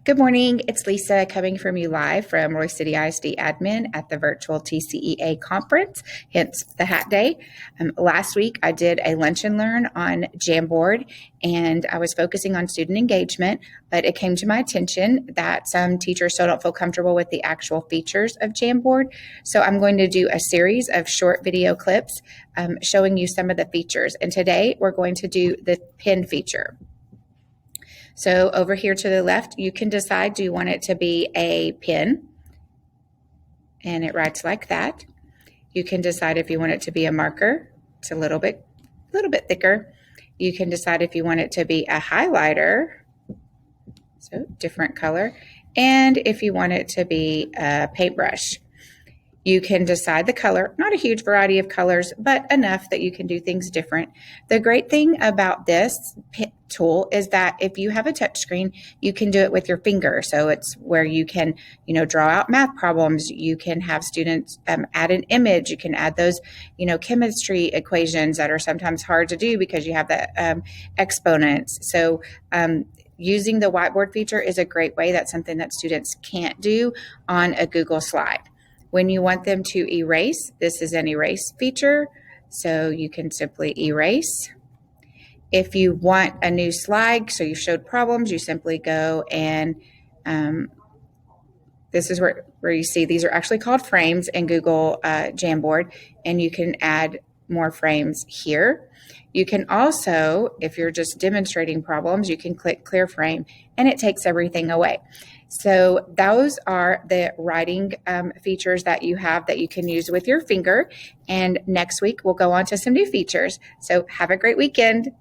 Good morning. It's Lisa coming from you live from Roy City ISD admin at the virtual TCEA conference, hence the hat day. Last week, I did a lunch and learn on Jamboard, and I was focusing on student engagement, but it came to my attention that some teachers still don't feel comfortable with the actual features of Jamboard. So I'm going to do a series of short video clips showing you some of the features. And today, we're going to do the pin feature. So over here to the left, you can decide, do you want it to be a pin? And it writes like that. You can decide if you want it to be a marker. It's a little bit thicker. You can decide if you want it to be a highlighter, so different color, and if you want it to be a paintbrush. You can decide the color, not a huge variety of colors, but enough that you can do things different. The great thing about this tool is that if you have a touch screen, you can do it with your finger. So it's where you can, draw out math problems. You can have students add an image. You can add those, chemistry equations that are sometimes hard to do because you have the exponents. So using the whiteboard feature is a great way. That's something that students can't do on a Google slide. When you want them to erase, this is an erase feature, so you can simply erase. If you want a new slide, so you showed problems, you simply go and this is where you see these are actually called frames in Google Jamboard, and you can add more frames here. You can also, if you're just demonstrating problems, you can click clear frame and it takes everything away. So those are the writing features that you have that you can use with your finger. And next week, we'll go on to some new features. So have a great weekend.